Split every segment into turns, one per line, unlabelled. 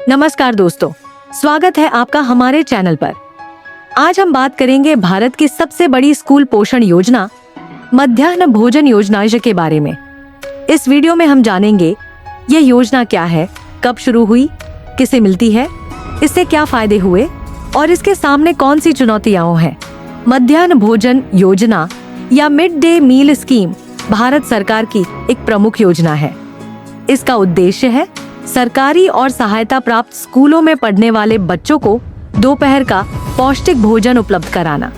नमस्कार दोस्तों, स्वागत है आपका हमारे चैनल पर। आज हम बात करेंगे भारत की सबसे बड़ी स्कूल पोषण योजना मध्याह्न भोजन योजना के बारे में। इस वीडियो में हम जानेंगे ये योजना क्या है, कब शुरू हुई, किसे मिलती है, इससे क्या फायदे हुए और इसके सामने कौन सी चुनौतियां हैं। मध्याह्न भोजन योजना या mid day meal scheme Bharat सरकार की एक प्रमुख योजना है। इसका उद्देश्य है सरकारी और सहायता प्राप्त स्कूलों में पढ़ने वाले बच्चों को दोपहर का पौष्टिक भोजन उपलब्ध कराना।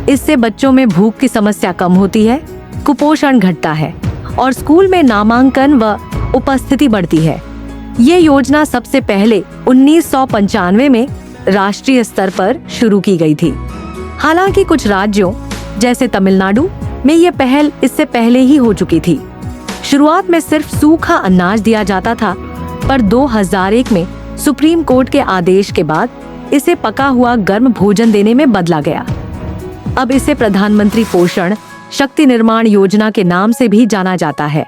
इससे बच्चों में भूख की समस्या कम होती है, कुपोषण घटता है और स्कूल में नामांकन व उपस्थिति बढ़ती है। ये योजना सबसे पहले 1995 में राष्ट्रीय स्तर पर शुरू की गई थी। हालांकि कुछ राज्यों जैसे तमिलनाडु में ये पहल इससे पहले ही हो चुकी थी। शुरुआत में सिर्फ सूखा अनाज दिया जाता था, पर 2001 में सुप्रीम कोर्ट के आदेश के बाद इसे पका हुआ गर्म भोजन देने में बदला गया। अब इसे प्रधानमंत्री पोषण शक्ति निर्माण योजना के नाम से भी जाना जाता है।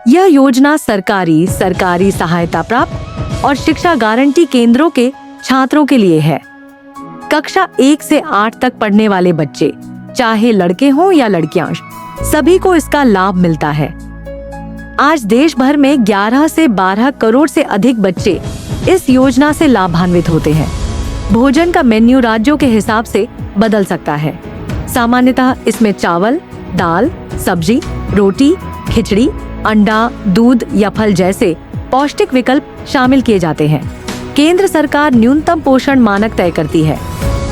यह योजना सरकारी सहायता प्राप्त और शिक्षा गारंटी केंद्रों के छात्रों के लिए है। कक्षा 1 से 8 तक पढ़ने वाले बच्चे, चाहे लड़के हों या लड़कियां, सभी को इसका लाभ मिलता है। आज देश भर में 11 से 12 करोड़ से अधिक बच्चे इस योजना से लाभान्वित होते हैं। भोजन का मेन्यू राज्यों के हिसाब से बदल सकता है। सामान्यतः इसमें चावल, दाल, सब्जी, रोटी, खिचड़ी, अंडा, दूध या फल जैसे पौष्टिक विकल्प शामिल किए जाते हैं। केंद्र सरकार न्यूनतम पोषण मानक तय करती है।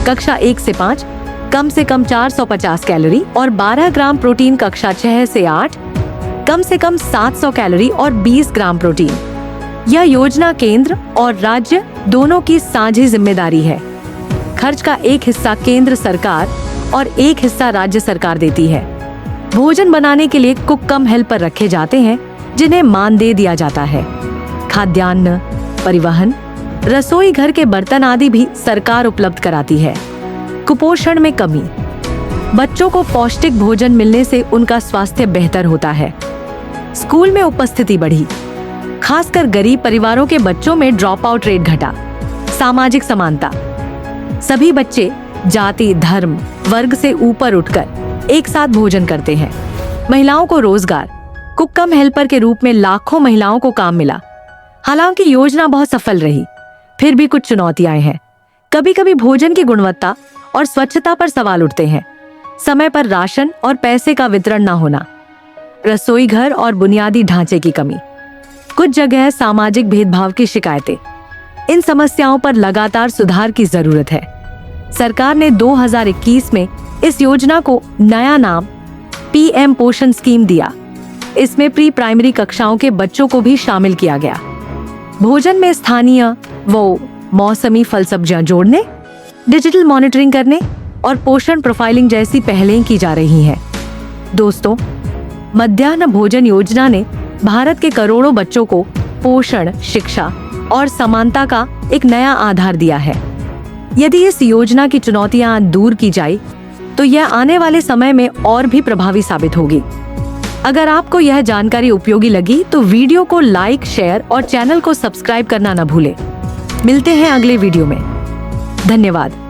कक्षा 1 से 5 कम से कम 450 कैलोरी और 12 ग्राम प्रोटीन, कक्षा 6 से 8 कम से कम 700 कैलोरी और 20 ग्राम प्रोटीन। यह योजना केंद्र और राज्य दोनों की साझी जिम्मेदारी है। खर्च का एक हिस्सा केंद्र सरकार और एक हिस्सा राज्य सरकार देती है। भोजन बनाने के लिए कुक कम हेल्पर रखे जाते हैं, जिन्हें मानदेय दिया जाता है। खाद्यान्न, परिवहन, रसोई घर के बर्तन आदि भी सरकार उपलब्ध कराती है। कुपोषण में कमी, बच्चों को पौष्टिक भोजन मिलने से उनका स्वास्थ्य बेहतर होता है। स्कूल में उपस्थिति बढ़ी, खासकर गरीब परिवारों के बच्चों में ड्रॉप आउट रेट घटा। सामाजिक समानता, सभी बच्चे जाति, धर्म, वर्ग से ऊपर उठकर एक साथ भोजन करते हैं। महिलाओं को रोजगार, कुक कम हेल्पर के रूप में लाखों महिलाओं को काम मिला। हालांकि योजना बहुत सफल रही, फिर भी कुछ चुनौतियां हैं। कभी कभी भोजन की गुणवत्ता और स्वच्छता पर सवाल उठते हैं। समय पर राशन और पैसे का वितरण न होना, रसोई घर और बुनियादी ढांचे की कमी, कुछ जगह सामाजिक भेदभाव की शिकायतें। इन समस्याओं पर लगातार सुधार की जरूरत है। सरकार ने 2021 में इस योजना को नया नाम पीएम पोषण स्कीम दिया। इसमें प्री प्राइमरी कक्षाओं के बच्चों को भी शामिल किया गया। भोजन में स्थानीय व मौसमी फल सब्जियां जोड़ने, डिजिटल मॉनिटरिंग करने और पोषण प्रोफाइलिंग जैसी पहलें की जा रही हैं। दोस्तों, मध्याह्न भोजन योजना ने भारत के करोड़ों बच्चों को पोषण, शिक्षा और समानता का एक नया आधार दिया है। यदि इस योजना की चुनौतियां दूर की जाए तो यह आने वाले समय में और भी प्रभावी साबित होगी। अगर आपको यह जानकारी उपयोगी लगी तो वीडियो को लाइक, शेयर और चैनल को सब्सक्राइब करना न भूलें। मिलते हैं अगले वीडियो में। धन्यवाद।